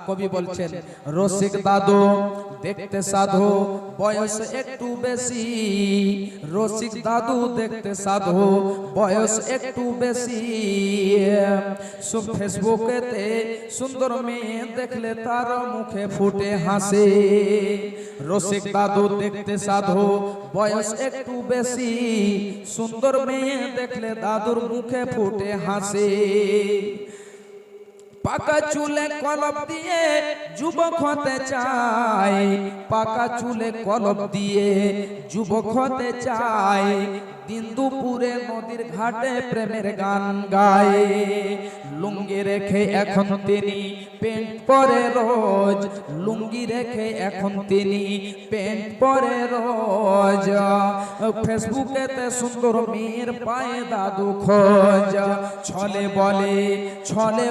কবি বলছেন রসিক দাদু দেখতে সাধু বয়স একটু বেশি, রসিক দাদু দেখতে সাধু বয়স একটু বেশি। ফেসবুকেতে সুন্দর মেয়ে দেখলে তার মুখে ফুটে হাসে। রসিক দাদু দেখতে সাধু বয়স একটু বেশি, সুন্দর মেয়ে দেখলে দাদুর মুখে ফুটে হাসে। পাকা চুলে কলপ দিয়ে যুবক হতে চায়, পাকা চুলে কলপ দিয়ে যুবক হতে চায়। দিন দুপুরে নদীর ঘাটে প্রেমের গান গায়। লুঙ্গি রেখে এখন তিনি প্যান্ট পরে রোজ, লুঙ্গি রেখে এখন তিনি প্যান্ট পরে রোজ। ফেসবুকেতে সুন্দর মেয়ের পায়ে দাদু খোঁজ। ছলে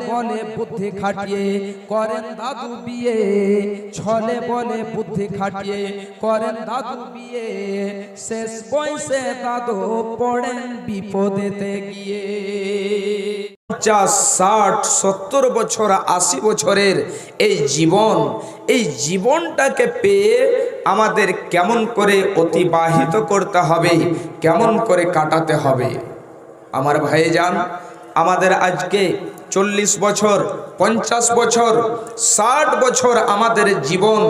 বলে বুদ্ধি খাটিয়ে করেন দাদু বিয়ে, ছলে বলে বুদ্ধি খাটিয়ে করেন দাদু বিয়ে। শেষ বয়সে দাদু পড়েন বিপদেতে গিয়ে। 50, 60, 70 বছর 80 বছরের এই জীবনটাকে পেয়ে আমাদের কেমন করে অতিবাহিত করতে হবে, কেমন করে কাটাতে হবে। আমার ভাইজান, আমাদের আজকে 40 বছর, 50 বছর, 60 বছর আমাদের জীবন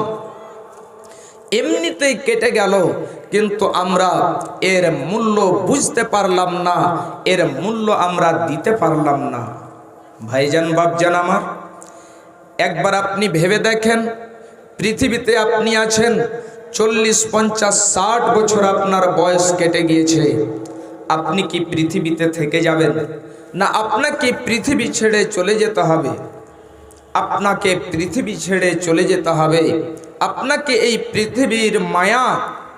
এমনিতেই কেটে গেল, কিন্তু আমরা এর মূল্য বুঝতে পারলাম না, এর মূল্য আমরা দিতে পারলাম না। ভাইজান বাপজান আমার, একবার আপনি ভেবে দেখেন, পৃথিবীতে আপনি আছেন 40, 50, 60 বছর আপনার বয়স কেটে গিয়েছে। আপনি কি পৃথিবীতে থেকে যাবেন, না আপনাকে পৃথিবী ছেড়ে চলে যেতে হবে? আপনাকে পৃথিবী ছেড়ে চলে যেতে হবে। আপনাকে এই পৃথিবীর মায়া,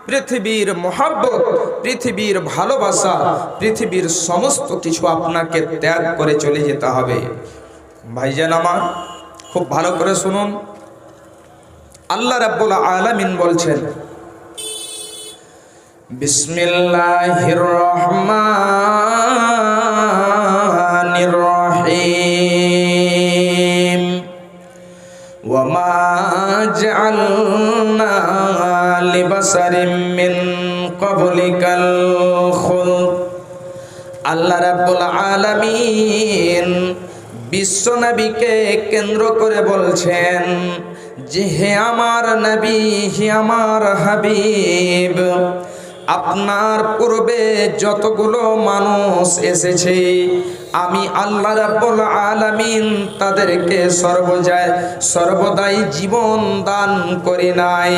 পৃথিবীর মহব্বত, পৃথিবীর ভালোবাসা, পৃথিবীর সমস্ত কিছু আপনাকে ত্যাগ করে চলে যেতে হবে। ভাইজান আমার, খুব ভালো করে শুনুন। আল্লাহ রাব্বুল আলামিন বলছেন, বিসমিল্লাহির রহমানির রহিম। ওয়ামা জাআলনা লিবাসারিম মিন ক্বাবলিকাল খুলদ। আল্লাহ রাব্বুল আলামিন বিশ্ব নবীকে কেন্দ্র করে বলছেন যে, হে আমার নবী, হে আমার হাবিব, আপনার পূর্বে যতগুলো মানুষ এসেছে আমি আল্লাহ রাব্বুল আলামিন তাদেরকে সর্বদাই জীবন দান করি নাই।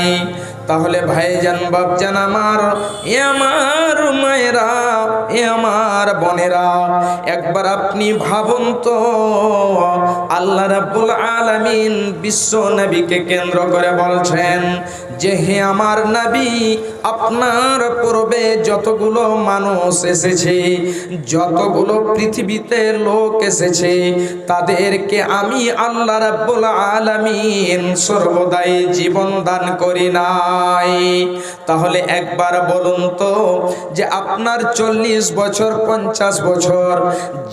তাহলে ভাইজান বাপজান আমার, এ আমার মায়েরা, এ আমার বোনেরা, একবার আপনি ভাবুন তো, আল্লাহ রাব্বুল আলামিন বিশ্ব নবীকে কেন্দ্র করে বলছেন যে, হে আমার নবী, আপনার পূর্বে যতগুলো মানুষ এসেছে, যতগুলো পৃথিবীতে লোক এসেছে, তাদেরকে আমি আল্লাহ রাব্বুল আলামিন সর্বদাই জীবন দান করি নাই। তাহলে একবার বলুন তো, যে আপনার 40 বছর, 50 বছর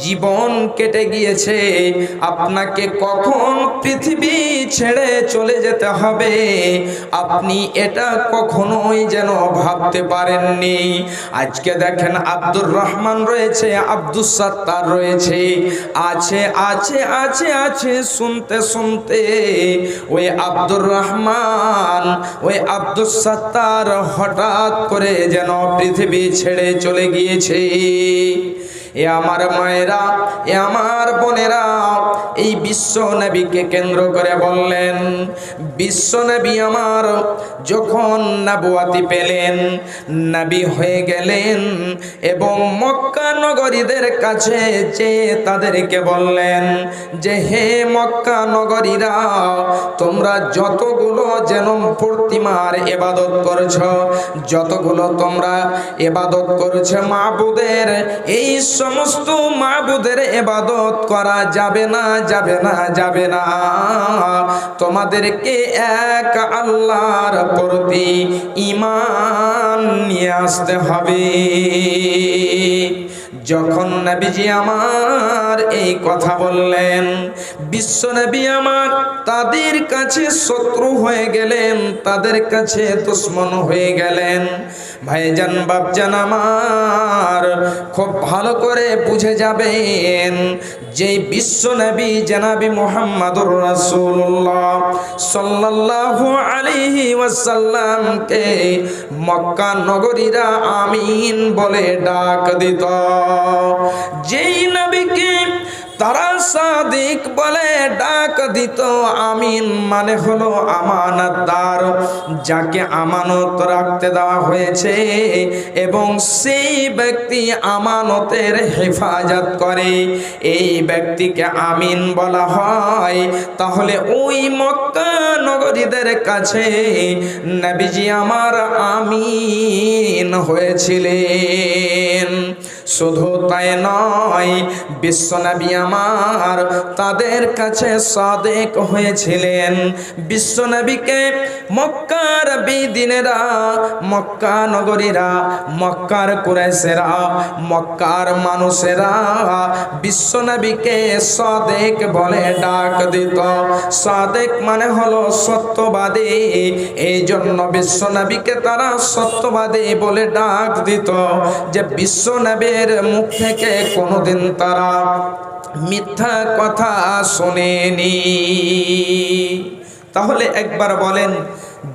জীবন কেটে গিয়েছে, আপনাকে কখন পৃথিবী ছেড়ে চলে যেতে হবে আপনি এটা কখনোই যেন ভাবতে পারেননি। আজকে দেখেন, আব্দুর রহমান রয়েছে, আব্দুস সাত্তার রয়েছে, আছে শুনতে শুনতে ওই আব্দুর রহমান, ওই আব্দুস সাত্তার হঠাৎ করে যেন পৃথিবী ছেড়ে চলে গিয়েছে। এ আমার মায়েরা, এ আমার বোনেরা, এই বিশ্ব নবীকে কেন্দ্র করে বললেন। বিশ্ব নবী আমার যখন নবুয়াতি পেলেন, নবী হয়ে গেলেন, এবং মক্কা নগরীদের কাছে যে তাদেরকে বললেন যে, হে মক্কা নগরীরা, তোমরা যতগুলো যেন প্রতিমার ইবাদত করছো, যতগুলো তোমরা ইবাদত করছো মাবুদের, এই সমস্ত মাবুদের ইবাদত করা যাবে না, যাবে না, যাবে না। তোমাদেরকে এক আল্লাহর প্রতি ঈমান নিয়ে আসতে হবে। যখন নবীজি আমার এই কথা বললেন, বিশ্ব নবী আমার তাদের কাছে শত্রু হয়ে গেলেন, তাদের কাছে দুশমন হয়ে গেলেন। ভাইজান বাপজান আমার খুব ভালো করে বুঝে যাবেন, যে বিশ্ব নবী জনাবি মুহাম্মদুর রাসূলুল্লাহ সাল্লাল্লাহু আলাইহি ওয়াসাল্লামকে মক্কা নগরীরা আমিন বলে ডাক দিত। যেই নবীকে তারা সাদিক বলে ডাক দিত, আমিন মানে হলো আমানতদার, যাকে আমানত রাখতে দেওয়া হয়েছে এবং সেই ব্যক্তি আমানতের হেফাজত করে, এই ব্যক্তিকে আমিন বলা হয়। তাহলে ওই মক্কা নগরীদের কাছে নবীজি আমার আমিন হয়েছিলেন। শুধু তাই নয়, বিশ্বনবী আমার তাদের কাছে সাদেক হয়েছিলেন। বিশ্বনবীকে মক্কার বেদিনেরা, মক্কা নগরীরা, মক্কার কুরাইশেরা, মক্কার মানুষেরা বিশ্বনবীকে সাদেক বলে ডাক দিত। সাদেক মানে হলো সত্যবাদী, এই জন্য বিশ্বনবীকে তারা সত্যবাদী বলে ডাক দিত, যে বিশ্বনবীর মুখ থেকে কোনোদিন তারা মিথ্যা কথা শোনেনি। তাহলে একবার বলেন,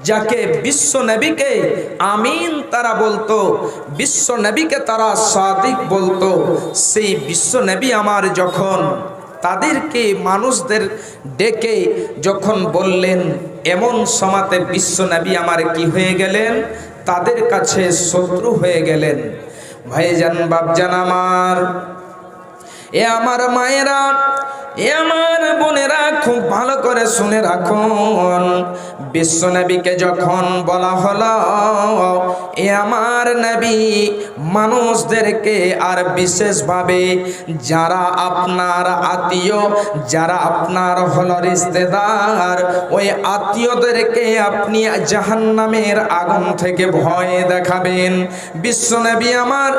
যাকে বিশ্ব নবীকে আমিন তারা বলতো, বিশ্ব নবীকে তারা সাদিক বলতো, সেই বিশ্ব নবী আমার যখন তাদেরকে মানুষদের ডেকে যখন বললেন, এমন সমাতে বিশ্ব নবী আমার কি হয়ে গেলেন? তাদের কাছে শত্রু হয়ে গেলেন। ভাইজান বাপজান আমার, এ আমার মায়েরা, এ আমার বোনেরা, খুব ভালো করে শুনে রাখুন। বিশ্ব নবীকে যখন বলা হলো, এ আমার নবী মানুষদেরকে, আর বিশেষভাবে যারা আপনার আত্মীয়, যারা আপনার হলো রিশতেদার, ওই আত্মীয়দেরকে আপনি জাহান্নামের আগুন থেকে ভয় দেখাবেন। বিশ্ব নবী আমার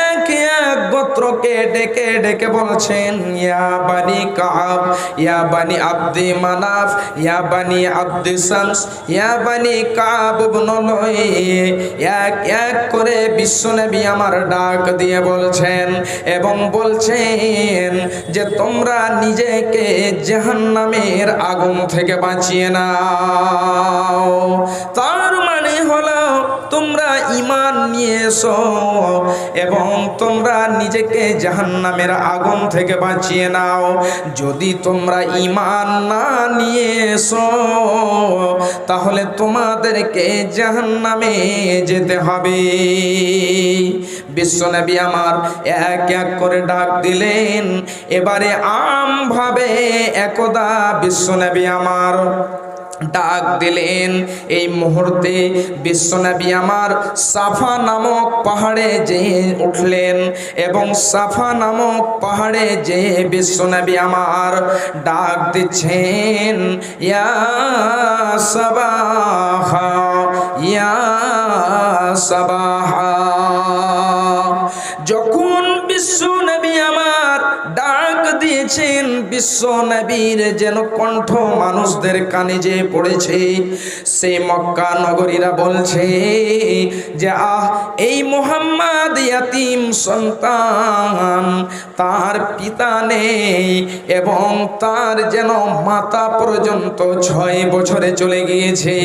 এক এক গোত্রকে ডেকে ডেকে বলছেন, ইয়া বানি কাব, ইয়া বানি আব্দি মানাফ, ইয়া বানি আব্দি শামস, ইয়া বানি কাব ইবনে লুই, এক এক করে বিশ্বনবী আমার ডাক দিয়ে বলছেন এবং বলছেন যে তোমরা নিজেকে জাহান্নামের আগুন থেকে বাঁচিয়ে নাও। তার মানে হলো তোমরা ঈমান নিয়ে এসো এবং তোমরা নিজেকে জাহান্নামের আগুন থেকে বাঁচিয়ে নাও। যদি তোমরা ঈমান না নিয়ে এসো, তাহলে তোমাদেরকে জাহান্নামে যেতে হবে। বিশ্বনবী আমার এক এক করে ডাক দিলেন। এবারে আমভাবে একদা বিশ্বনবী আমার ডাক দিলেন। এই মুহূর্তে বিশ্বনবী আমার সাফা নামক পাহাড়ে যেয়ে উঠলেন এবং সাফা নামক পাহাড়ে যেয়ে বিশ্বনবী আমার ডাক দিচ্ছেন, ইয়া সাবাহা, ইয়া সাবাহা। যখন বিশ্বনবী আমার ডাক দিয়েছেন, বিশ্বনবীর যেন কণ্ঠ মানুষদের কানে যে পড়েছে। সেই মক্কা নগরীরা বলছে যে এই মুহাম্মদ ইয়াতীম সন্তান, তার পিতা নেই এবং তার যেন মাতা পর্যন্ত 6 বছরে চলে গিয়েছে।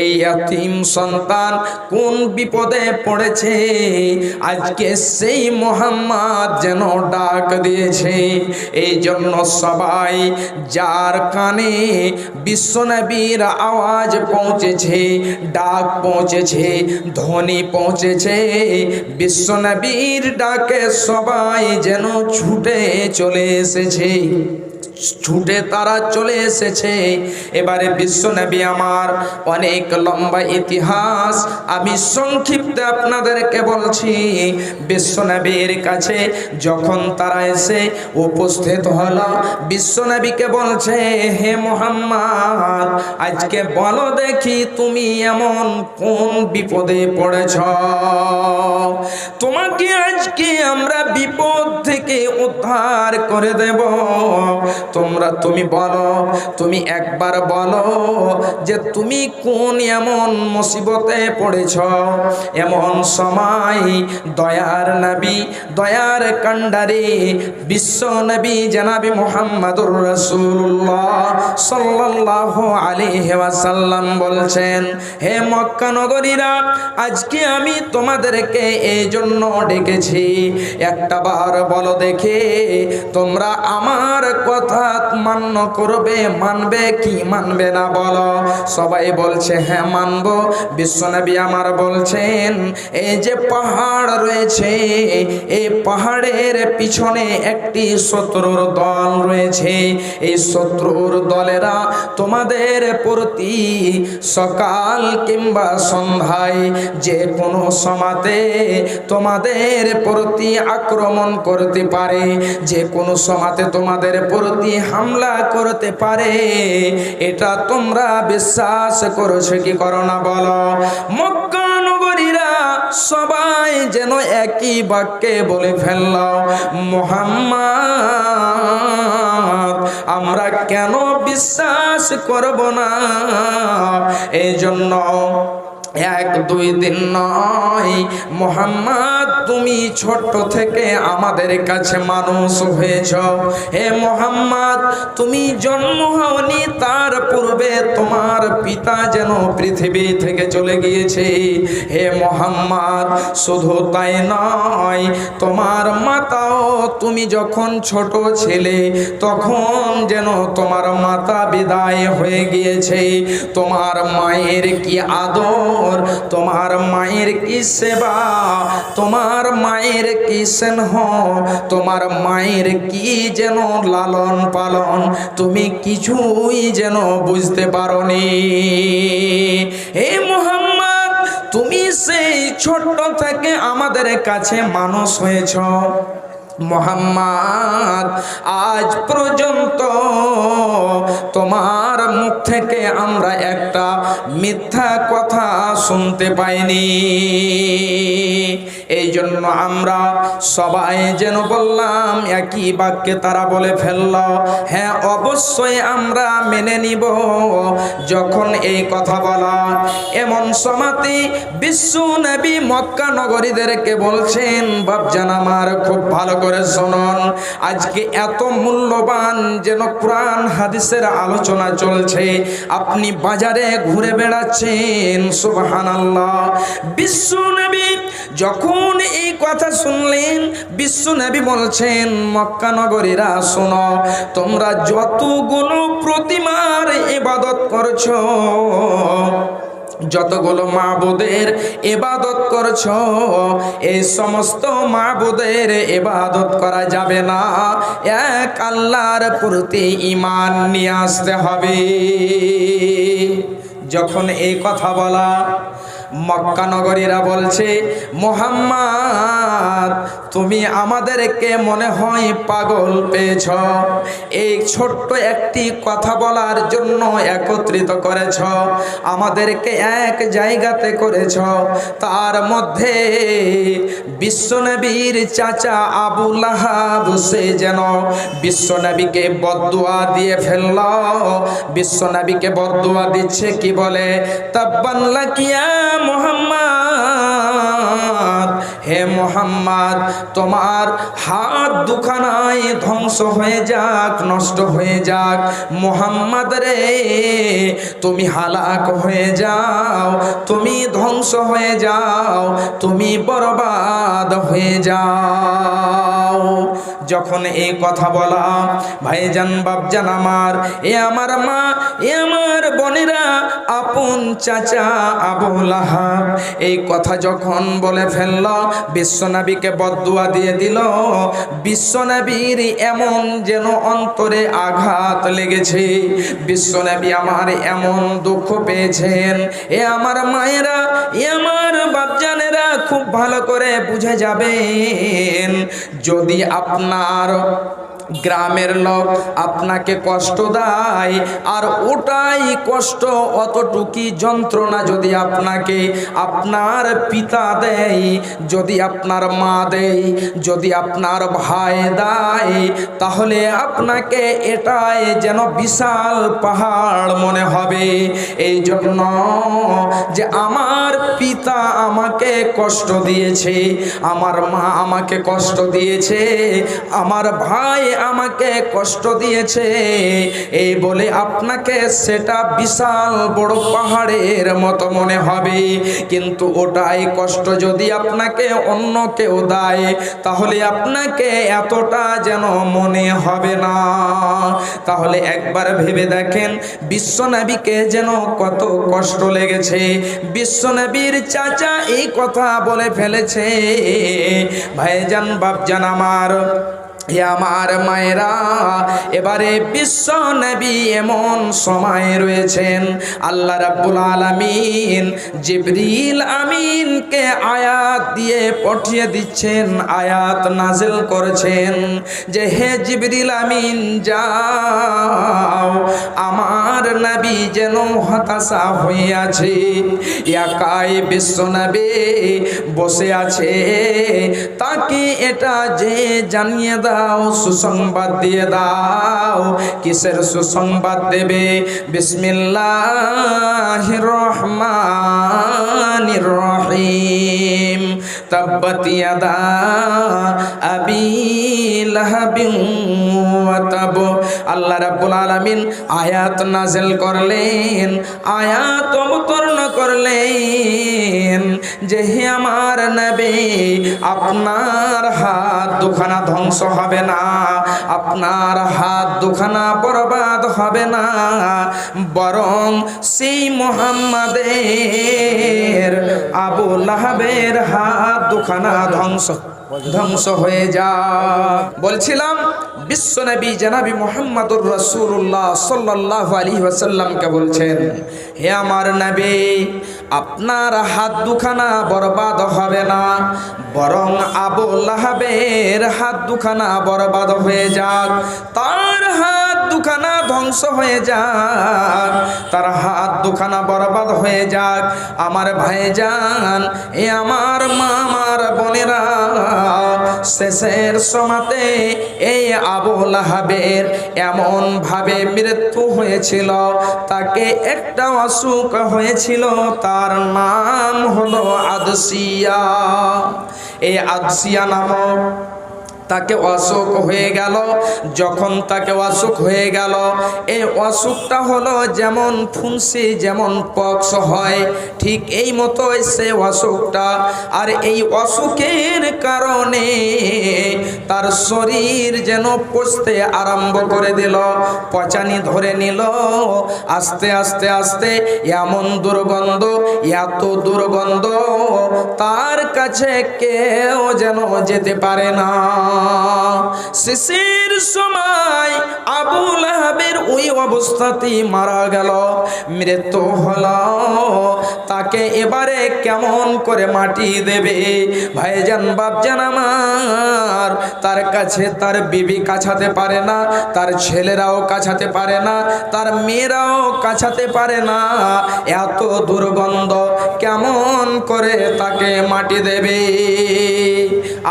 এই ইয়াতীম সন্তান কোন বিপদে পড়েছে, আজকে সেই মুহাম্মদ যেন ডাক দিয়েছে। এই জন্য সবাই যার কানে বিশ্বনবীর আওয়াজ পৌঁছেছে, ডাক পৌঁছেছে, ধ্বনি পৌঁছেছে, বিশ্বনবীর ডাকে সবাই যেন ছুটে চলে এসেছে। ছুটে তারা চলে এসেছে। এবারে বিশ্বনবী আমার অনেক লম্বা ইতিহাস আমি সংক্ষিপ্তে আপনাদেরকে বলছি। বিশ্বনবীর কাছে যখন তারা এসে উপস্থিত হলো, বিশ্বনবীকে বলছে, হে মুহাম্মদ, আজকে বলো দেখি তুমি এমন কোন বিপদে পড়েছ, তোমাকে আজকে আমরা বিপদ থেকে উদ্ধার করে দেব। তুমি বলো, তুমি একবার বলো যে তুমি কোন এমন মুসিবতে পড়েছ। এমন সময় দয়ার নবী, দয়ার কান্ডারি বিশ্ব নবী জনাবি মুহাম্মদুর রাসূলুল্লাহ সাল্লাল্লাহু আলাইহি ওয়াসাল্লাম বলছেন, হে মক্কা নগরীরা, আজকে আমি তোমাদেরকে এই জন্য ডেকেছি, একটা বার বলো দেখে তোমরা আমার কথা মান্য করবে, মানবে কি মানবে না বলো। সবাই বলছে হ্যাঁ মানব। বিশ্বনবী আমার বলছেন, এই যে পাহাড় রয়েছে, এই পাহাড়ের পিছনে একটি শত্রুর দল রয়েছে। এই শত্রুর দলেরা তোমাদের প্রতি সকাল কিংবা সন্ধ্যায় যে কোনো সময়তে তোমাদের প্রতি আক্রমণ করতে পারে, যে কোনো সময়তে তোমাদের প্রতি হামলা করতে পারে। এটা তোমরা বিশ্বাস করছো কি করো না বলো। মক্কা নগরীরা সবাই যেন একই বাক্যে বলে ফেলল, মুহাম্মদ, আমরা কেন বিশ্বাস করব না। এই জন্য এক দুই দিন নয়, মুহাম্মদ, তুমি ছোট থেকে আমাদের কাছে মানুষ হয়েছ। হে মুহাম্মদ, তুমি জন্ম হওনি তার পূর্বে তোমার পিতা যেন পৃথিবী থেকে চলে গিয়েছে। হে মুহাম্মদ, শুধু তাই নয়, তোমার মাতাও, তুমি যখন ছোট ছেলে তখন যেন তোমার মাতা বিদায় হয়ে গিয়েছে। তোমার মায়ের কি আদর, তোমার মায়ের কি সেবা, তোমার মায়ের কি স্নেহ, তোমার মায়ের কি যেন লালন পালন, তুমি কিছুই যেন বুঝতে পারোনি। হে মুহাম্মদ, তুমি সেই ছোট থেকে আমাদের কাছে মানুষ হয়েছ। মুহাম্মদ, আজ পর্যন্ত তোমার মুখ থেকে আমরা একটা মিথ্যা কথা শুনতে পাইনি। এই জন্য আমরা সবাই যেন বললাম, একই বাক্যে তারা বলে ফেলল, হ্যাঁ অবশ্যই আমরা মেনে নিব। যখন এই কথা বলা, এমন সময়তে বিশ্ব নবী মক্কা নগরীদেরকে বলছেন, বাপজান আমার খুব ভালো করে শুনুন, আজকে এত মূল্যবান যেন কোরআন হাদিসের আলোচনা চলছে, আপনি বাজারে ঘুরে বেড়াচ্ছেন, সুবহানাল্লাহ। বিশ্ব নবী যখন এই কথা শুনলেন, বিশ্ব নবী বলছেন, মক্কা নগরীরা শোনো, তোমরা যতগুলো প্রতিমার ইবাদত করছো, যতগুলো মাবুদের ইবাদত করছো, এই সমস্ত মাবুদের ইবাদত করা যাবে না, এক আল্লাহর প্রতি ঈমান নিয়ে আসতে হবে। যখন এই কথা বলা, মক্কা নগরীরা বলছে, মুহাম্মদ, তুমি আমাদেরকে মনে হয় পাগল পেয়েছ, এই ছোট্ট একটি কথা বলার জন্য একত্রিত করেছ, আমাদেরকে এক জায়গাতে করেছ। তার মধ্যে বিশ্বনবীর চাচা আবু লাহাব সে যেন বিশ্বনবীকে বদদুয়া দিয়ে ফেলল। বিশ্বনবীকে বদদুয়া দিচ্ছে, কি বলে, তাব্বান লাকিয়া মুহাম্মদ, হে মুহাম্মদ, তোমার হাত দুখানায় ধ্বংস হয়ে যাক, নষ্ট হয়ে যাক। মুহাম্মদ রে, তুমি হালাক হয়ে যাও, তুমি ধ্বংস হয়ে যাও, তুমি বরবাদ হয়ে যাও। যখন এই কথা বলা, ভাইজান বাপজান আমার, এ আমার মা, এ আমার বোনেরা, আপন চাচা আবু লাহাব এই কথা যখন বলে ফেলল, বিশ্বনবীকে বদদুয়া দিয়ে দিল। বিশ্বনবীর এমন যেন অন্তরে আঘাত লেগেছে, বিশ্বনবী আমার এমন দুঃখ পেয়েছেন। এ আমার মায়েরা, এ আমার বাপজানেরা, খুব ভালো করে বুঝে যাবেন, যদি আপনার গ্রামের লোক আপনাকে কষ্ট দেয়, আর ওটাই কষ্ট, অতটুকি যন্ত্রণা যদি আপনাকে আপনার পিতা দেয়, যদি আপনার মা দেয়, যদি আপনার ভাই দেয়, তাহলে আপনাকে এটাই যেন বিশাল পাহাড় মনে হবে। এই জন্য যে আমার পিতা আমাকে কষ্ট দিয়েছে, আমার মা আমাকে কষ্ট দিয়েছে, আমার ভাই আমাকে কষ্ট দিয়েছে, এই বলে আপনাকে সেটা বিশাল বড় পাহাড়ের মতো মনে হবে। কিন্তু ওটাই কষ্ট যদি আপনাকে অন্য কেউ দেয়, তাহলে আপনাকে এতটা যেন মনে হবে না। তাহলে একবার ভেবে দেখেন বিশ্বনবীকে যেন কত কষ্ট লেগেছে। বিশ্বনবীর চাচা এই কথা বলে ফেলেছে। ভাইজান, বাপজান আমার, এ আমার মায়েরা, এবারে বিশ্ব নবী এমন সময় রয়েছেন, আল্লাহ রাব্বুল আলামিন জিবরিল আমিনকে আয়াত দিয়ে পাঠিয়ে দিচ্ছেন, আয়াত নাজিল করেছেন যে হে জিবরিল আমিন যাও, আমার নবী যেন হতাশা হয়ে আছে, একাই বিশ্ব নবী বসে আছে, তাকে এটা যে জানিয়ে দাও, সুসংবাদ দিয়ে দাও। কিসের সুসংবাদ দেবে? বিসমিল্লাহির রহমানির রহিম। তাব্বাত ইয়াদা আবি লাহাবিন ওয়া তাব। আল্লাহ রাব্বুল আলামিন আয়াত নাযিল করলেন, আয়াত অবতীর্ণ করলেন যে হে আমার নবী, আপনার হাত দুখানা ধ্বংস হবে না, আপনার হাত দুখানা বরবাদ হবে না, বরং সেই মুহাম্মাদের আবু লাহাবের হাত দুখানা ধ্বংস হয়ে যা। বলছিলাম বিশ্বনবী জনাবি মুহাম্মদুর রাসূলুল্লাহ সাল্লাল্লাহু আলাইহি ওয়াসাল্লামকে বলছেন, হে আমার নবী, আপনার হাত দুখানা বরবাদ হবে না, বরং আবু লাহাবের হাত দুখানা বরবাদ হয়ে যাক, তার হাত দুখানা ধ্বংস হয়ে যাক, তার হাত দুখানা বরবাদ হয়ে যাক। আমার ভাইজান, এ আমার মা, আমার বোনেরা, শেষের সময়তে এই আবু লাহাবের এমন ভাবে মৃত্যু হয়েছিল, তাকে একটা অসুখ হয়েছিল, তার নাম হলো আদসিয়া। এই আদসিয়া নামক তাকে অসুখ হয়ে গেল। যখন তাকে অসুখ হয়ে গেল, এই অসুখটা হলো যেমন ফুন্সি, যেমন পক্স হয়, ঠিক এই মতোই সে অসুখটা। আর এই অসুখের কারণে তার শরীর যেন পচতে আরম্ভ করে দিল, পচানি ধরে নিল। আস্তে আস্তে আস্তে এমন দুর্গন্ধ, এত দুর্গন্ধ, তার কাছে কেউ যেন যেতে পারে না। শেষের সময় আবু লাহাবের ওই অবস্থাতেই মারা গেল, মৃত্যু হলো। তাকে এবারে কেমন করে মাটি দেবে? ভাইজান, বাপজান আমার, তার কাছে তার বিবি কাছাতে পারে না, তার ছেলেরাও কাছাতে পারে না, তার মেয়েরাও কাছাতে পারে না, এত দুর্গন্ধ, কেমন করে তাকে মাটি দেবে?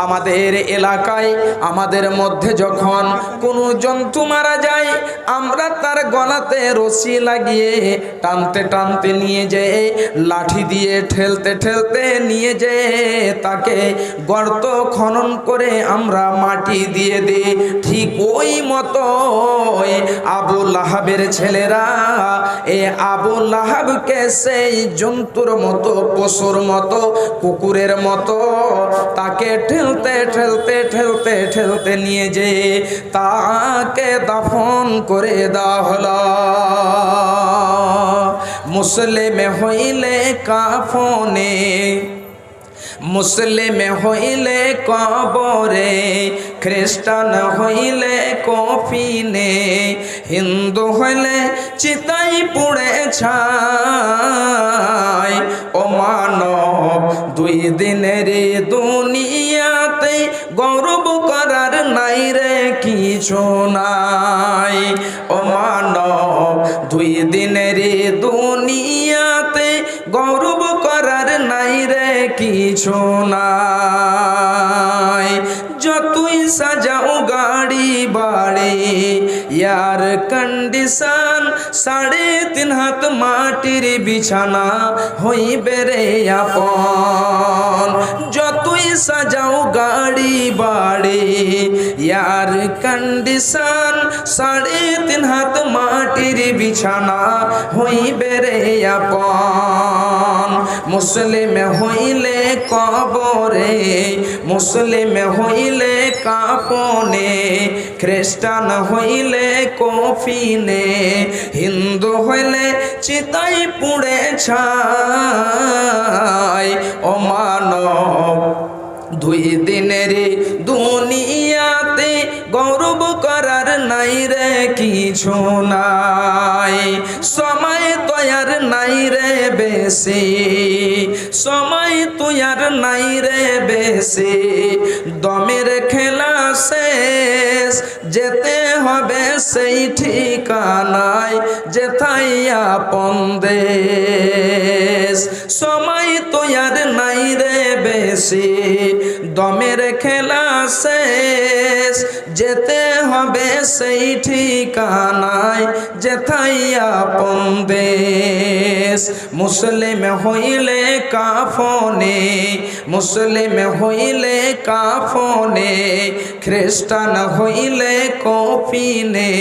আমাদের এলাকায়, আমাদের মধ্যে যখন কোনো জন্তু মারা যায়, আমরা তার গলাতে রশি লাগিয়ে টানতে টানতে নিয়ে যেয়ে, লাঠি দিয়ে ঠেলতে ঠেলতে নিয়ে যেয়ে তাকে গর্ত খনন করে আমরা মাটি দিয়ে দিই। ঠিক ওই মতো আবু লাহাবের ছেলেরা এই আবু লাহাবকে সেই জন্তুর মতো, পশুর মতো, কুকুরের মতো তাকে ঠেলতে ঠেলতে ঠেলতে ঠেলতে নিয়ে যেয়ে তাকে দাফন করে দেওয়া হলো। মুসলিম হইলে কাফনে, মুসলিম হইলে কবরে, খ্রিস্টান হইলে কফিনে, হিন্দু হইলে চিতাই পুড়ে ছাই। ও মানব দুই দিনের দুনিয়াতে গৌরব করার নাই রে কিছু নাই। ও মানব দুই দিনের দুনিয়াতে গৌরব করার নাই রে কিছু নাই। যতই সাজাও গাড়ি বাড়ি এয়ার কন্ডিশন, 3.5 হাত মাটির বিছানা হইবে রে আপন। যতই সাজাও গাড়ি বাড়ি এয়ার কন্ডিশন, 3.5 হাত মাটির বিছানা হইবে রে আপন। মুসলিম হইলে কবরে, মুসলিম হইলে কাফনে, খ্রিস্টান হইলে কফিনে, হিন্দু হইলে চিতাই পুড়ে ছাই। ও মানব দুই দিনের দুনিয়াতে গৌরব করার নাই রে কিছু নাই। সময় তৈয়ার নাই রে বেশি, সময় তৈয়ার নাই রে বেশি, দমের খেলা শেষ, যেতে হবে সেই ঠিকানায় যেথায় আপন দেশ। সময় তৈয়ার নাই রে বেশি, দমের খেলা শেষ, যেতে হবে সেই ঠিকানায় যেথায় আপন দেশ। মুসলিম হইলে কাফনে, মুসলিম হইলে কাফনে, খ্রিস্টান হইলে কফিনে,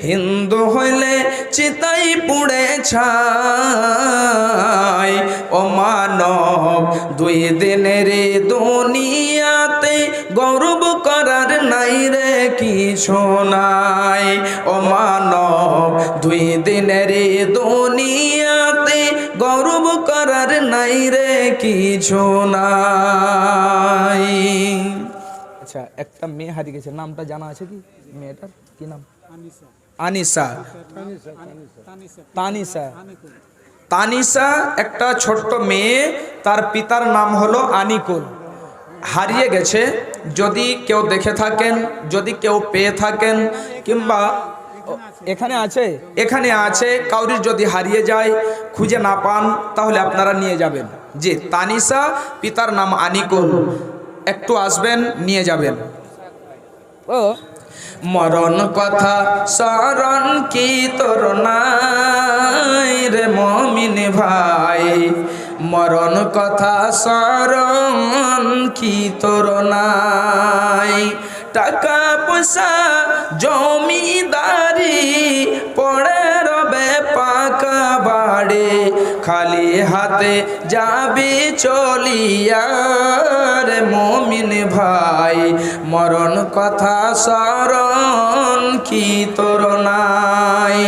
হিন্দু হইলে চিতাই পুড়ে ছাই। ও মানব দুই দিনের দুনিয়াতে গৌরব করার নাই রে কিছু নাই। ও মানব দুই দিনের দুনিয়াতে গৌরব করার নাই রে কিছু নাই। আচ্ছা, একটা মেয়ে হারিয়ে গেছে, নামটা জানা আছে কি? মেয়েটার কি নাম? আনিসা। তানিসা। তানিসা একটা ছোট্ট মেয়ে, তার পিতার নাম হলো আনিকুল। হারিয়ে গেছে। যদি কেউ দেখে থাকেন, যদি কেউ পেয়ে থাকেন, কিংবা এখানে আছে, এখানে আছে, কাউরির যদি হারিয়ে যায়, খুঁজে না পান, তাহলে আপনারা নিয়ে যাবেন। জি, তানিসা, পিতার নাম আনিকুল। একটু আসবেন, নিয়ে যাবেন। ও মরণ কথা স্মরণ কি তোর নাই রে মমিন ভাই, মরণ কথা স্মরণ কি তোর নাই। টাকা পয়সা জমিদারি পড়ে রবে পাকা বাড়ি, খালি হাতে যাবি চলিয়া রে মমিন ভাই, মরণ কথা স্মরণ কি তোর নাই,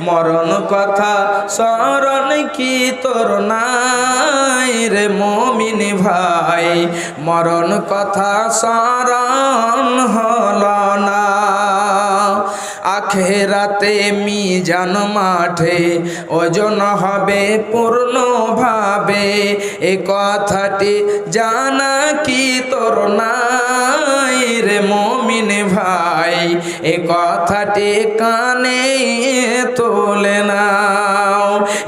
মরণ কথা স্মরণ কি তোর নাই রে মমিন ভাই, মরণ কথা স্মরণ হলো না। আখেরাতে মিজান মাঠে ওজন হবে পূর্ণ ভাবে, এ কথাটি জানা কি তোর নাই রে মমিন ভাই, এ কথাটি কানে তোলে নাও,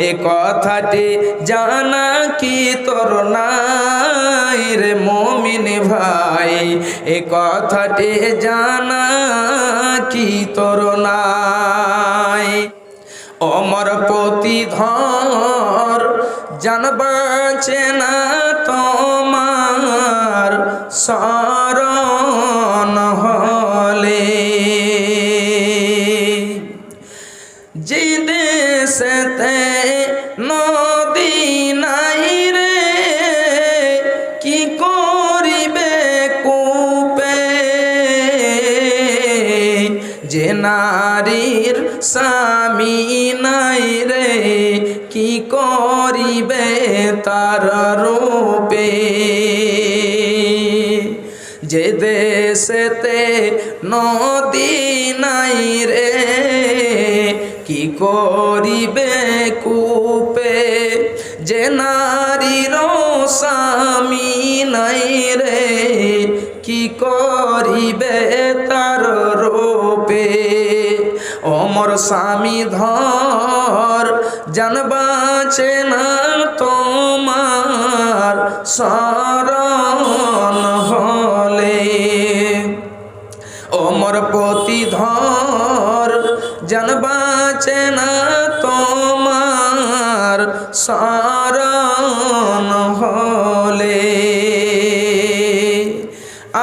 এ কথাটি জানা কি তোর নাই রে মমিন ভাই, এ কথাটি জানা কি তোর নাই। অমর প্রতি ধর জানবাচে না তোমার শরণ হলে, যে দেশেতে নদী নাই রে কি করিবে কূপে, যে নারীর স্বামী নাই রে কি করিবে তার রূপে যে দেশেতে নদী নাই রে কি করিবে কূপে যে নারীর স্বামী নাই রে কি করিবে তার রূপে ওমর স্বামী ধর জানবাছে না তোমার শরণ হলে ওমর পতি ধর জানবাছে না তোমার শরণ হলে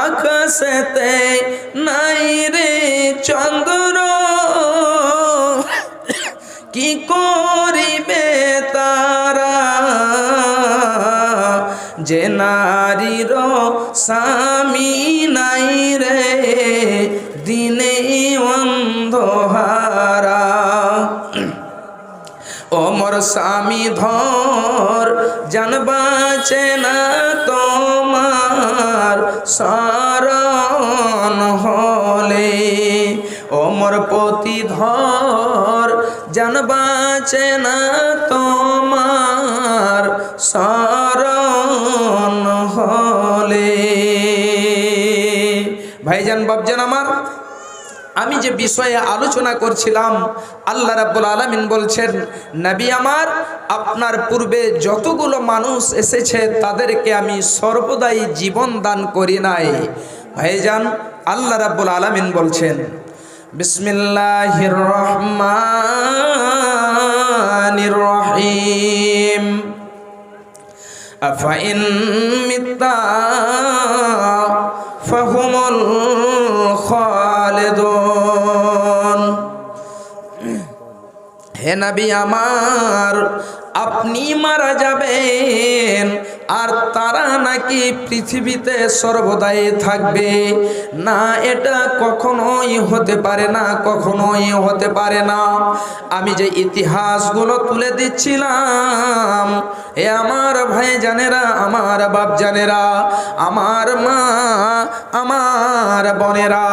আকাশেতে নাই রে চন্দ্র কি করিবে তারা যে নারীর স্বামী নাই রে দিনে অন্ধহারা ওমর স্বামী ধর জানবাছে না তোমার শরণ হলে ওমর পতি ধর জানবাছে না তোমার শরণ হলে ভাইজান বাপজান আমার আমি যে বিষয়ে আলোচনা করছিলাম আল্লাহ রাব্বুল আলামিন বলছেন নবী আমার আপনার পূর্বে যতগুলো মানুষ এসেছে তাদেরকে আমি সর্বদাই জীবন দান করি নাই ভাইজান আল্লাহ রাব্বুল আলামিন বলছেন বিসমিল্লাহির রহমানির রহিম আফাইন মিত্তা ফাহুমুল খালিদুন হে নবী আমার আপনি মারা যাবেন আর তারা নাকি পৃথিবীতে সর্বদাই থাকবে না এটা কখনোই হতে পারে না কখনোই হতে পারে না আমি যে ইতিহাসগুলো তুলে দিচ্ছিলাম এ আমার ভাই জানেরা আমার বাপ জানেরা আমার মা আমার বোনেরা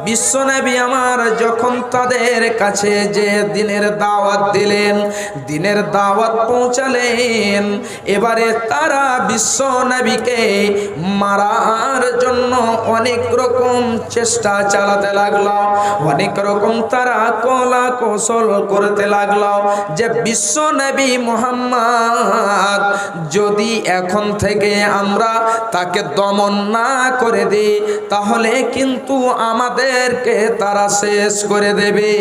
বিশ্বনবী আমার যখন তাদের কাছে যে দিনের দাওয়াত দিলেন দিনের দাওয়াত পৌঁছালেন এবারে তারা বিশ্বনবীকে মারার জন্য অনেক রকম চেষ্টা চালাতে লাগলো অনেক রকম তারা কলা কৌশল করতে লাগলো যে বিশ্বনবী মুহাম্মদ যদি এখন থেকে আমরা তাকে দমন না করে দিই তাহলে কিন্তু আমাদেরকে তারা শেষ করে দেবে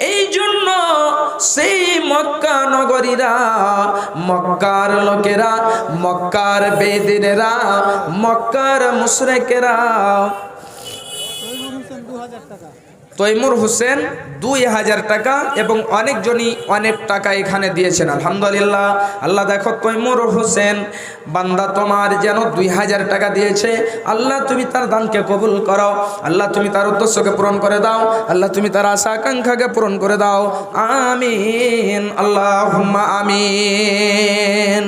এই জন্য সেই মক্কা নগরীরা মক্কার লোকেরা মক্কার বেদিনেরা মক্কার মুশরিকেরা তৈমুর হোসেন 2000 টাকা এবং অনেকজনই অনেক টাকা এখানে দিয়েছেন আলহামদুলিল্লাহ আল্লাহ দেখো তৈমুর হোসেন বান্দা তোমার যেন 2000 টাকা দিয়েছে আল্লাহ তুমি তার দানকে কবুল করো আল্লাহ তুমি তার উদ্দেশ্যকে পূরণ করে দাও আল্লাহ তুমি তার আশা আকাঙ্ক্ষাকে পূরণ করে দাও আমিন আল্লাহুম্মা আমিন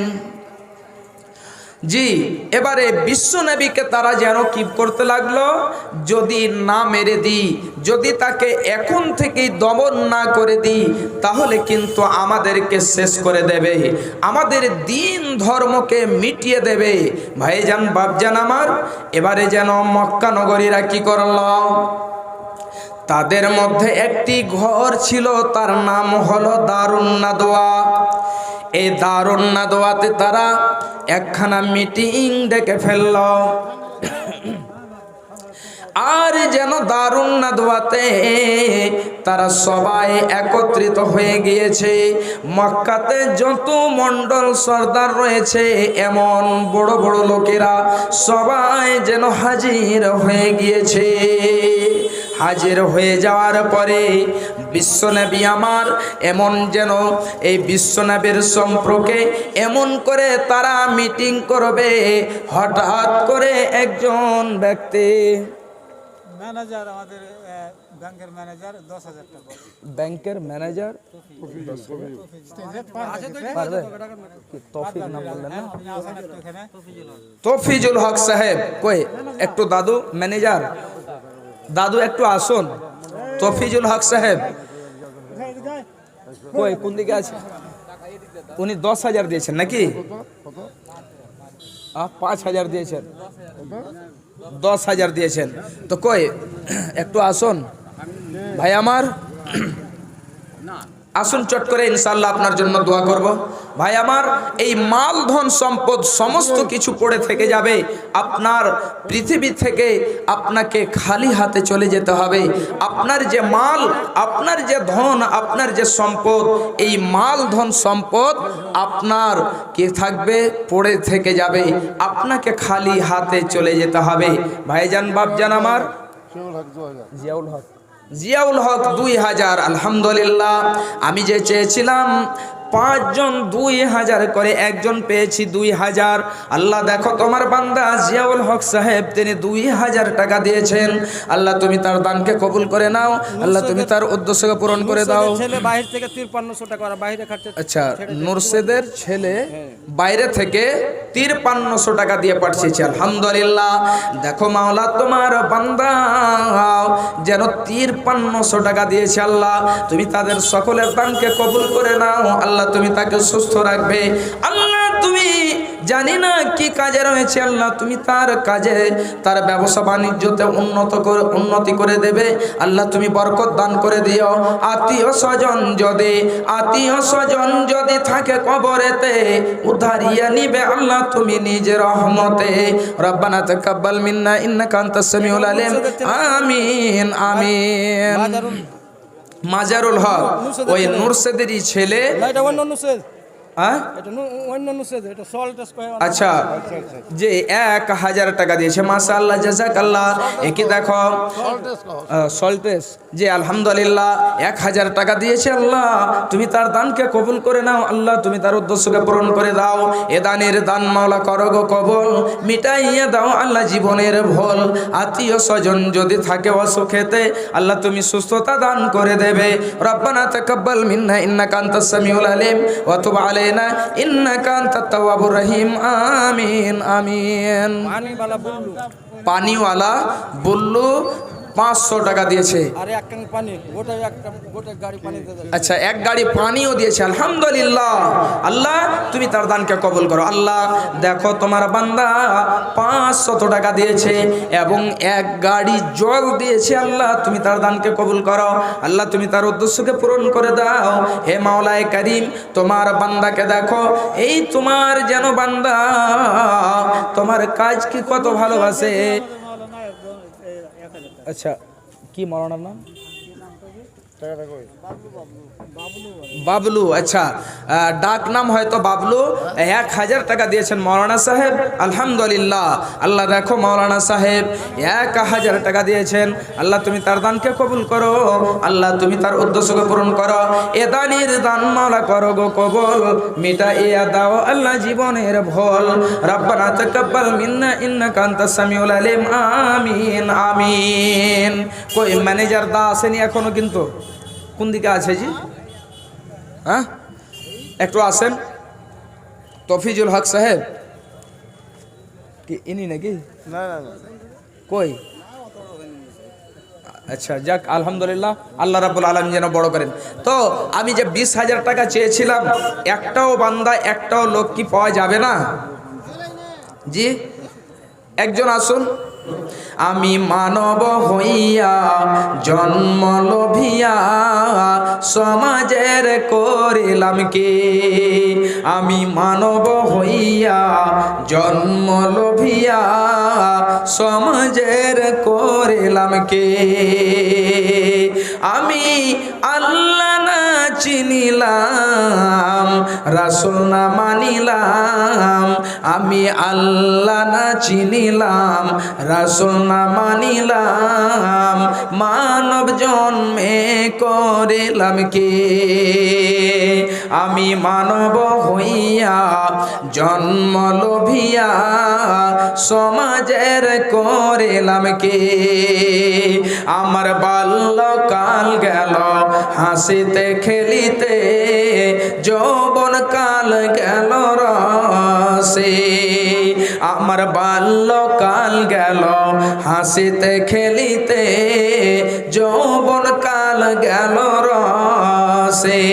জি এবারে বিশ্বনবীকে তারা যেন কি করতে লাগলো যদি না মেরে দিই যদি তাকে এখন থেকেই দমন না করে দিই তাহলে কিন্তু আমাদেরকে শেষ করে দেবে আমাদের দিন ধর্মকে মিটিয়ে দেবে ভাইজান বাপজান আমার এবারে যেন মক্কা নগরীরা কি করলো তাদের মধ্যে একটি ঘর ছিল তার নাম হলো দারুন নাদওয়া এই দারুন নাদওয়াতে তারা একখানা মিটিং ডেকে ফেলল আর যেন দারুন নাদওয়াতে তারা সবাই একত্রিত হয়ে গিয়েছে মক্কাতে যত মণ্ডল সর্দার রয়েছে এমন বড় বড় লোকেরা সবাই যেন হাজির হয়ে গিয়েছে হাজির হয়ে যাওয়ার পরে বিশ্বনবী আমার এমন যেন এই বিশ্বনবীর সম্পর্কে এমন করে তারা মিটিং করবে হঠাৎ করে একজন ব্যক্তি ম্যানেজার আমাদের ব্যাংকের ম্যানেজার 10,000 টাকা। ব্যাংকের ম্যানেজার পারবে কি তৌফিক নাম বললেন না? আপনি আসেন একটু এখানে। তফিজুল হক সাহেব কই একটু দাদু ম্যানেজার দাদু একটু আসুন। তফিজুল হক সাহেব কই কোন দিকে আছে? উনি 10,000 দিয়েছেন নাকি? 5,000 দিয়েছেন, 10,000 দিয়েছেন তো কই একটু আসুন ভাই আমার, আসুন চট করে ইনশাআল্লাহ আপনার জন্য দোয়া করব। ভাই আমার, এই মাল ধন সম্পদ সমস্ত কিছু পড়ে থেকে যাবে, আপনার পৃথিবী থেকে আপনাকে খালি হাতে চলে যেতে হবে। আপনার যে মাল, আপনার যে ধন, আপনার যে সম্পদ, এই মাল ধন সম্পদ আপনার কি থাকবে? পড়ে থেকে যাবে, আপনাকে খালি হাতে চলে যেতে হবে। ভাইজান বাপজান আমার জিয়াউল হক, জিয়াউল হক 2,000। আলহামদুলিল্লাহ, আমি যে চেয়েছিলাম 5 জন 2,000 করে, একজন পেয়েছি 2,000। আল্লাহ দেখো তোমার বান্দা জিয়াউল হক সাহেব তিনি 2,000 টাকা দিয়েছেন। আল্লাহ তুমি তার দানকে কবুল করে নাও, আল্লাহ তুমি তার উদ্দেশ্যকে পূরণ করে দাও। ছেলে বাইরে থেকে 5300 টাকা ওরা বাইরে খাচ্ছে। আচ্ছা, নুরশেদের ছেলে বাইরে থেকে 5300 টাকা দিয়ে পাঠিয়েছে। আলহামদুলিল্লাহ, দেখো মাওলা তোমার বান্দা যেন 5300 টাকা দিয়েছে। আল্লাহ তুমি তাদের সকলের দানকে কবুল করে নাও, আল্লাহ তুমি তাকে সুস্থ রাখবে। আল্লাহ তুমি জানি না কি কাজে রয়েছে, আল্লাহ তুমি তার কাজে, তার ব্যবসা বাণিজ্যতে উন্নতি করে দেবে। আল্লাহ তুমি বরকত দান করে দিও। আত্মীয় স্বজন যদি থাকে কবরেতে, উদ্ধারিয়ে নিবে আল্লাহ তুমি নিজের রহমতে। রব্বানা তাকাব্বাল মিন্না ইন্নাকা আনতাস সামিউল আলিম। আমিন আমিন। মাজারুল হক ওই নুরশেদেরই ছেলে। এটা অন্য নুসেদ, হ্যাঁ এটা অন্য নুসেদ, এটা সল্ট স্কয়ার। আচ্ছা, যে 1,000 টাকা দিয়েছে, মাশাআল্লাহ জাযাকাল্লাহ। একে দেখো সল্টেস যে আলহামদুলিল্লাহ 1,000 টাকা দিয়েছে। আল্লাহ তুমি তার দানকে কবুল করে নাও, আল্লাহ তুমি তার উদ্দেশ্যকে পূরণ করে দাও। এ দানের দান মাওলা করো গো কবুল, মিটাইয়া দাও আল্লাহ জীবনের ভুল। আত্মীয় স্বজন যদি থাকে অসুখেতে, আল্লাহ তুমি সুস্থতা দান করে দেবে। রব্বানা তাকাব্বাল মিন্না ইন্নাকা আনতাস সামিউল আলিম ওয়া তুব আলাইনা ইন্নাকা আনতাত তাওয়াবুর রহিম। আমিন আমিন। পানিওয়ালা বললু 500 টাকা দিয়েছে। আরে এক ট্যাঙ্ক পানি, গোটা গাড়ি পানি দিয়ে দেয়। আচ্ছা, এক গাড়ি পানিও দিয়েছে। আলহামদুলিল্লাহ, আল্লাহ তুমি তার দানকে কবুল করো। আল্লাহ দেখো তোমার বান্দা 500 টাকা দিয়েছে এবং এক গাড়ি জল দিয়েছে। আল্লাহ তুমি তার দানকে কবুল করো, আল্লাহ তুমি তার উদ্দেশ্যকে পূরণ করে দাও। হে মাওলায়ে কারীম, তোমার বান্দাকে দেখো, এই তোমার যেন বান্দা তোমার কাজ কি কত ভালোবাসে। আচ্ছা, কি মরানার নাম? বাবলু। আচ্ছা, ডাক নাম হয়তো বাবলু। 1,000 টাকা দিয়েছেন মৌলানা সাহেব। আলহামদুলিল্লাহ, আল্লাহ দেখো মৌলানা সাহেব 1,000 টাকা দিয়েছেন। আল্লাহ তুমি তার দানকে কবুল করো, আল্লাহ তুমি তার উদ্দেশ্যকে পূরণ করো। এ দানের দান মাওলা করো গো কবুল, মিটাইয়া দাও আল্লাহ জীবনের ভুল। রব্বানা তাকাব্বাল মিন্না ইন্নাকা আনতাস সামিউল আলিম। আমিন আমিন। কই ম্যানেজার দা আসেনি এখনো? কিন্তু কোন দিকে আছে জি? হ্যাঁ, একটু আসেন। তফিজুল হক সাহেব কি ইনি নাকি? না না না, কই? আচ্ছা যাক, আলহামদুলিল্লাহ, আল্লাহ রাব্বুল আলামিন যেন বড় করেন। তো আমি যে 20,000 টাকা চেয়েছিলাম, একটাও বান্দা, একটাও লোক কি পাওয়া যাবে না জি? একজন আসুন। আমি মানব হইয়া জন্ম লোভিয়া সমাজের করিলাম কি? আমি মানব হইয়া জন্ম লোভিয়া সমাজের করিলাম কি? আমি আল্লাহ না চিনিলাম, রাসূল না মানিলাম। আমি আল্লাহ না চিনিলাম, রাসূল না মানিলাম। মানব জন্মে করিলাম কি? আমি মানব হইয়া জন্ম লোভিয়া সমাজের করিলাম কি আমার বাল্যকাল গেল হাসিতে খেলিতে যৌবন কাল গেল রসে আমার বাল্যকাল গেল হাসিতে খেলিতে যৌবন কাল গেল রসে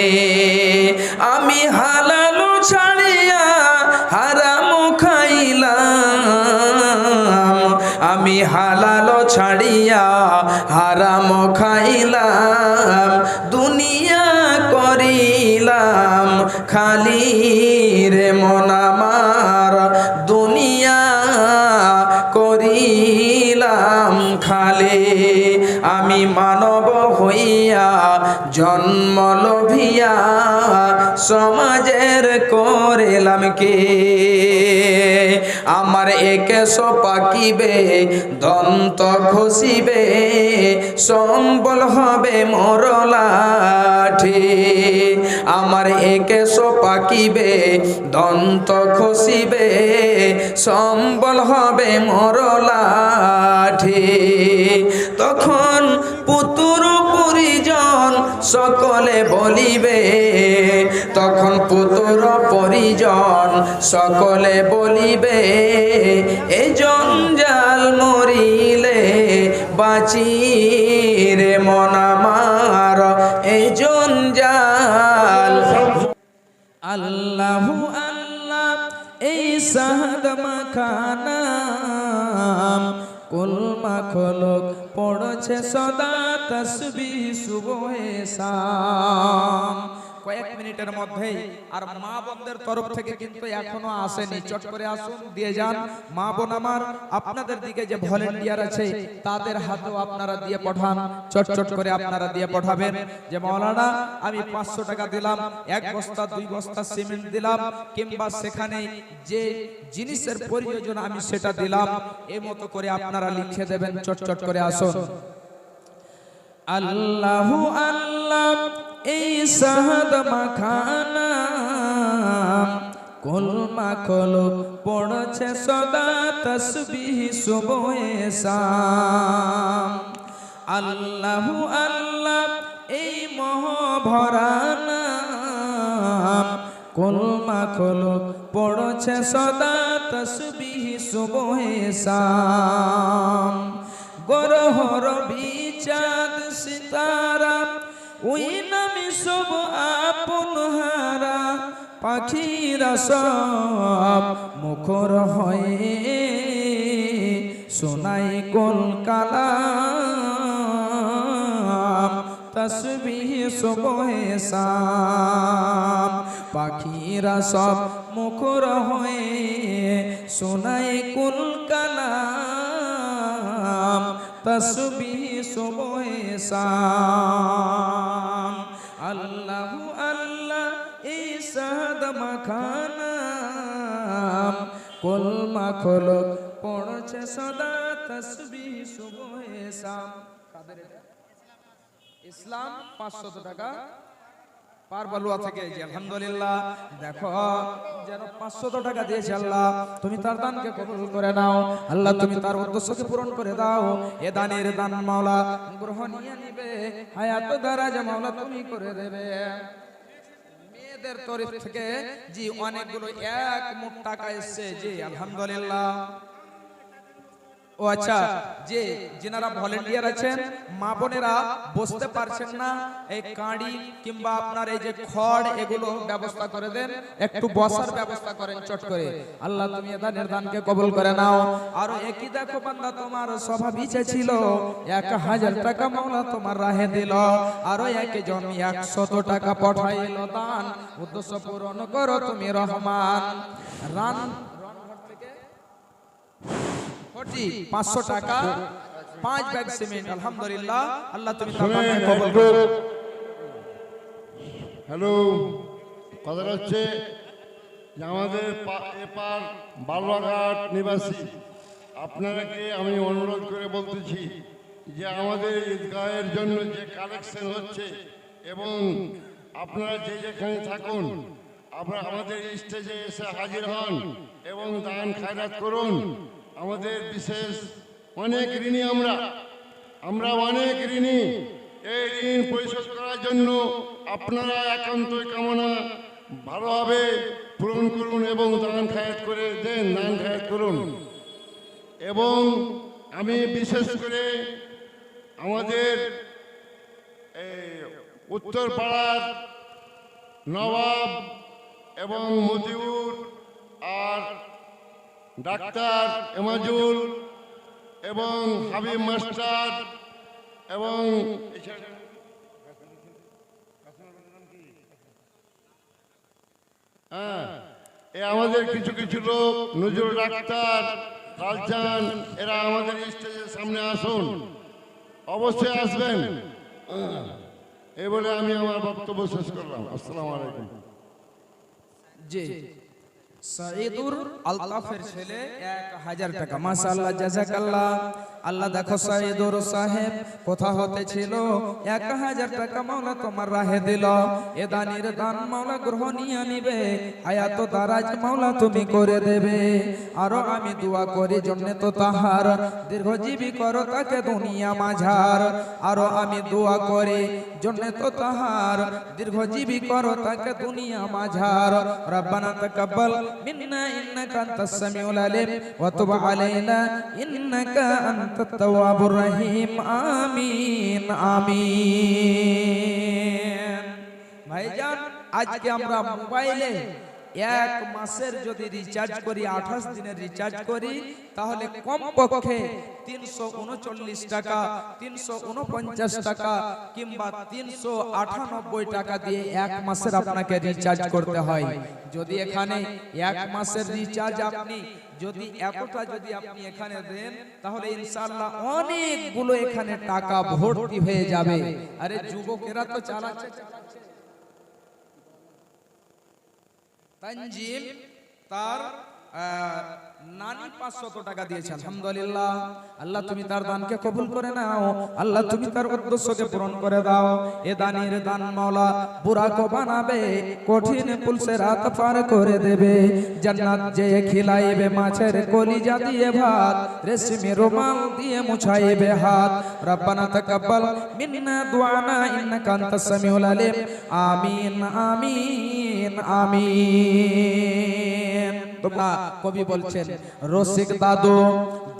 আমি হালাল ছাড়িয়া হারাম খাইলাম আমি হালাল ছাড়িয়া হারাম খাইলাম দুনিয়া করিলাম খালি রে মন আমার দুনিয়া করিলাম খালি আমি মানব হইয়া জন্ম লোভিয়া সমাজের করিলাম কি আমার একেশ পাকিবে দন্ত খসিবে সম্বল হবে মোর লাঠি আমার একেশ পাকিবে দন্ত খসিবে সম্বল হবে মোর লাঠি তখন পুত্র পরিজন সকলে বলিবে তখন পুত্র পরিজন সকলে বলিবে এই জঞ্জাল মরিলে বাঁচি রে মন আমার এই জঞ্জাল আল্লাহু আল্লাহ এই সাহাদ মাখানাম কুল মাখলুক পড়ছে সদা তাসবিহ সুবহে শাম কয়েক মিনিটের মধ্যেই আর মা বোনদের তরফ থেকে কিন্তু এখনো আসেনি চট করে আসুন দিয়ে যান মা বোন আমার আপনাদের দিকে যে ভলেন্টিয়ার আছে তাদের হাতেও আপনারা দিয়ে পাঠান চট চট করে আপনারা দিয়ে পাঠাবেন যে মাওলানা আমি 500 টাকা দিলাম এক বস্তা দুই বস্তা সিমেন্ট দিলাম কিংবা সেখানে যে জিনিসের প্রয়োজন আমি সেটা দিলাম এই মতো করে আপনারা লিখে দেবেন চট চট করে আসুন আল্লাহু আল্লাহ এই সাহাদ মাখানা কুল মাখলুক পড়ছে সদা তাসবিহ সুবহে শাম আল্লাহু আল্লাহ এই মহাভরা নাম কুল মাখলুক পড়ছে সদা তাসবিহ সুবহে শাম গরহর বিচাদ সিতারা ওই নামে সব আপন হারা পাখিরা সব মুখর হয়ে শোনাই কোল কালাম তাসবিহ সুবহে শাম পাখিরা সব মুখর হয়ে শোনাই কোল কালাম তাসবিহ সুবহে শাম আল্লাহু আল্লাহ এই সাহাদ মাখানাম কুল মাখলুক পড়ছে সদা তাসবিহ সুবহে শাম কাদের এটা ইসলাম 500 টাকা পারবালুয়া থেকে জি আলহামদুলিল্লাহ দেখো যেন 500 টাকা দিয়েছে আল্লাহ তুমি তার দানকে কবুল করে নাও আল্লাহ তুমি তার উদ্দেশ্যকে পূরণ করে দাও এ দানের দান মাওলা গ্রহণীয় নিবে হায়াত দারাজ মাওলা তুমি করে দেবে মেয়েদের তরফ থেকে জি অনেকগুলো এক মুঠ টাকা এসেছে জি আলহামদুলিল্লাহ ও আচ্ছা যে যিনারা ভলেন্টিয়ার আছেন মা বোনেরা বসতে পারছেন না এই কাঁড়ি কিংবা আপনার এই যে খড় এগুলো ব্যবস্থা করে দেন একটু বসার ব্যবস্থা করেন চট করে আল্লাহ তুমি দানের দানকে কবুল করে নাও আর একই দেখো বান্দা তোমার স্বভাব ইচ্ছে ছিল 1000 টাকা মাওলা তোমার রাহে দিল আর একজন 100 টাকা পাঠাইলো দান উদ্দেশ্য পূরণ করো তুমি রহমান রানঘাট থেকে 500 টাকা 5 ব্যাগ সিমেন্ট আলহামদুলিল্লাহ আল্লাহ তুমি তার দানকে কবুল করো হ্যালো কথা হচ্ছে যে আমাদের এপার বালুরঘাট নিবাসী আপনারাকে আমি অনুরোধ করে বলতেছি যে আমাদের ঈদগাহের জন্য যে কালেকশন হচ্ছে এবং আপনারা যে যেখানে থাকুন, আপনারা আমাদের স্টেজে এসে হাজির হন এবং দান খায়রাত করুন। আমাদের বিশেষ অনেক ঋণী আমরা অনেক ঋণী। এই ঋণ পরিশোধ করার জন্য আপনারা একান্তই কামনা ভালোভাবে পূরণ করুন এবং দান খায়রাত করে দেন, দান খায়রাত করুন। এবং আমি বিশেষ করে আমাদের এই উত্তর পাড়ার নবাব এবং মতিউর আর ডাক্তার এমাজুল এবং হাবিব মাস্টার এবং আমাদের কিছু কিছু লোক, নজরুল ডাক্তার, লালচান, এরা আমাদের স্টেজের সামনে আসুন, অবশ্যই আসবেন। এই বলে আমি আমার বক্তব্য শেষ করলাম। আসসালামু আলাইকুম। জি, সাইদুর আলতাফের ছেলে 1000 টাকা। মাশাআল্লাহ, জাযাকাল্লাহ। আল্লাহ দেখো সাইদুর সাহেব কোথা হতে ছিল, 1000 টাকা মাওলা তোমার রাহে দিল। এ দানের দান মাওলা গ্রহণীয় নিবে, হায়াত দারাজ মাওলা তুমি করে দেবে। আরো আমি দোয়া করি জন্য তো তাহার দীর্ঘজীবী করো তাকে দুনিয়া মাঝার। আরো আমি দোয়া করি জন্য তো তাহার দীর্ঘজীবী করো তাকে দুনিয়া মাঝার। রব্বানা তাকাব্বাল মিন্না ইন্নাকা আনতাস সামিউল আলিম ওয়া তুব আলাইনা ইন্নাকা আনতাত তাওয়াবুর রহিম। আমিন আমিন। ভাইজান, আজকে আমরা মোবাইলে 1 মাসের যদি রিচার্জ করি, 28 দিনের রিচার্জ করি, তাহলে কমপক্ষে 339 টাকা, 349 টাকা কিংবা 398 টাকা দিয়ে 1 মাসের আপনাকে রিচার্জ করতে হয়। যদি এখানে 1 মাসের রিচার্জ আপনি যদি এতটা যদি আপনি এখানে দেন, তাহলে ইনশাআল্লাহ অনেকগুলো এখানে টাকা ভর্তি হয়ে যাবে। আরে যুবকেরা তো চালাচ্ছে তানজিম, তার নানি 500 টাকা দিয়েছে। আলহামদুলিল্লাহ, আল্লাহ তুমি তার দানকে কবুল করে নাও, আল্লাহ তুমি তার উদ্দেশ্যকে পূরণ করে দাও। এ দানের দান মাওলা বুড়াকে বানাবে, কঠিন পুলসে রাত পার করে দেবে। জান্নাত যে খিলাইবে মাছের কলিজা দিয়ে ভাত, রেশমি রুমাল দিয়ে মুছাইবে হাত। রব্বানা তাকাব্বাল মিন্না দুআনা ইন্নাকা আনতাস সামিউল আলিম। আমিন আমিন আমিন। তোমরা কবি বলছেন, রসিক দাদু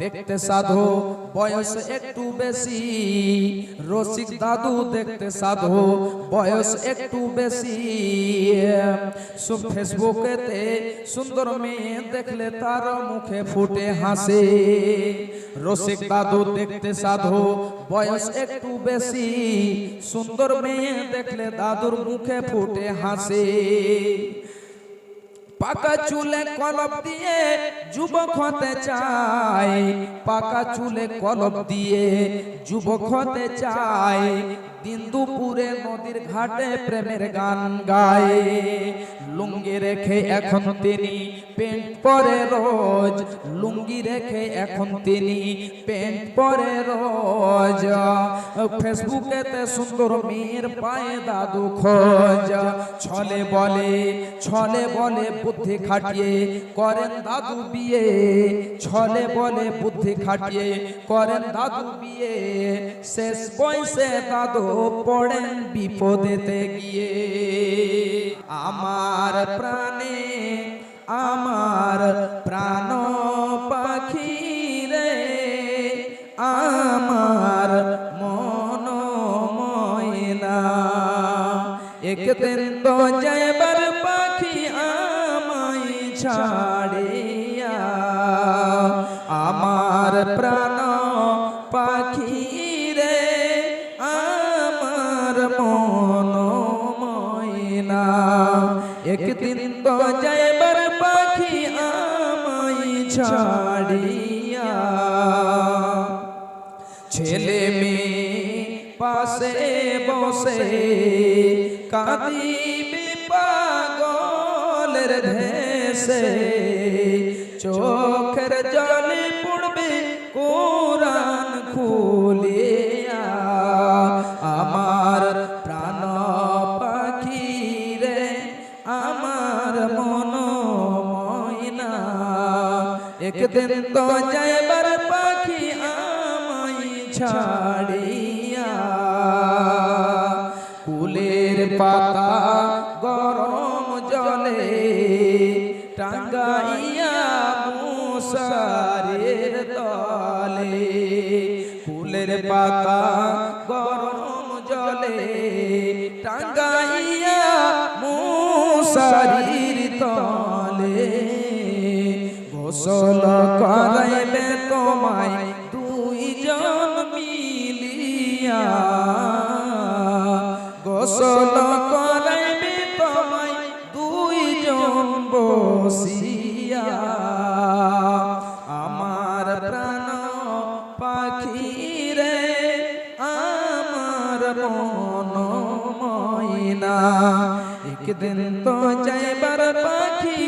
দেখতে সাধু, বয়স একটু বেশি। রসিক দাদু দেখতে সাধু, বয়স একটু বেশি। ফেসবুকেতে সুন্দর মেয়ে দেখলে তার মুখে ফুটে হাসে। রসিক দাদু দেখতে সাধু, বয়স একটু বেশি। সুন্দর মেয়ে দেখলে দাদুর মুখে ফুটে হাসে। পাকা চুলে কলপ দিয়ে যুবক হতে চায়, পাকা চুলে কলপ দিয়ে যুবক হতে চায়। দিন দুপুরে নদীর ঘাটে প্রেমের গান গায়। লুঙ্গি রেখে এখন তিনি প্যান্ট পরে রোজ, লুঙ্গি রেখে এখন তিনি প্যান্ট পরে রোজ। ফেসবুকেতে সুন্দর মেয়ের পায়ে দাদু খোঁজ। ছলে বলে বুদ্ধি খাটিয়ে করেন দাদু বিয়ে। ছলে বলে বুদ্ধি খাটিয়ে করেন দাদু বিয়ে। শেষ বয়সে দাদু পড়েন বিপদেতে গিয়ে। আমার প্রাণে আমার প্রাণ পাখি রে, আমার মন ময়না। একদিন তো যাইবার পাখি আমায় ছাড়িয়া। আমার প্রাণ পাখি রে, আমার মন ময়না। একদিন তো যাইবার পাখি আমায় ছাড়িয়া। ছেলে মেয়ে পাশে বসে কাঁদিবে পাগলের ভেসে। চোখের জলে পড়বে কোরআন খুলিয়া। আমার প্রাণ পাখি আমার মন ময়না একদিন তো যাইবার পাখি আমায় ছাড়িয়া কুলের পাতা গরম জলে টাঙ্গাইয়া মশারির তলে ফুলের পাতা গরম জলে টাঙ্গাইয়া মশারির তলে গোসল করাইবে তোমায় দুইজন মিলিয়া গোসল করাইবে তোমায় দুইজন বসিয়া আমার প্রাণ পাখি রে আমার মন ময়না একদিন তো যাইবার পাখি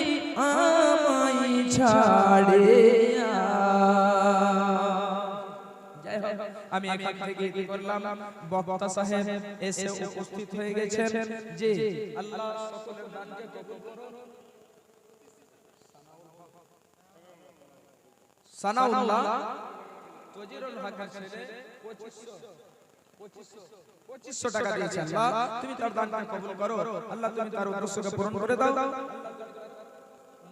আমায় ছাড়িয়া। যাই হোক, আমি এখান থেকে কি করলাম, বক্তা সাহেব এসে উপস্থিত হয়ে গেছেন। যে আল্লাহ সকলের দানকে কবুল করুন। সানাউল্লাহ তজিরুল হকের ছেলে 2500 টাকা দিয়েছেন। আল্লাহ তুমি তার দানকে কবুল করো, আল্লাহ তুমি তার উদ্দেশ্যকে পূরণ করে দাও।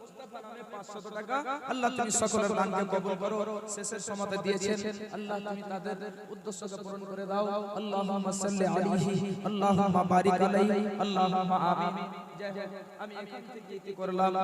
মুস্তাফা নামে 500 টাকা, আল্লাহ তুমি সকলের দানকে কবুল করো। শেষের সময়তে দিয়েছেন, আল্লাহ তুমি তাদের উদ্দেশ্যকে পূরণ করে দাও। আল্লাহুম্মা সাল্লি আলাইহি, আল্লাহুম্মা বারিক আলাইহি, আল্লাহুম্মা আমিন। যাই হোক, আমি এখান থেকে কি করলাম,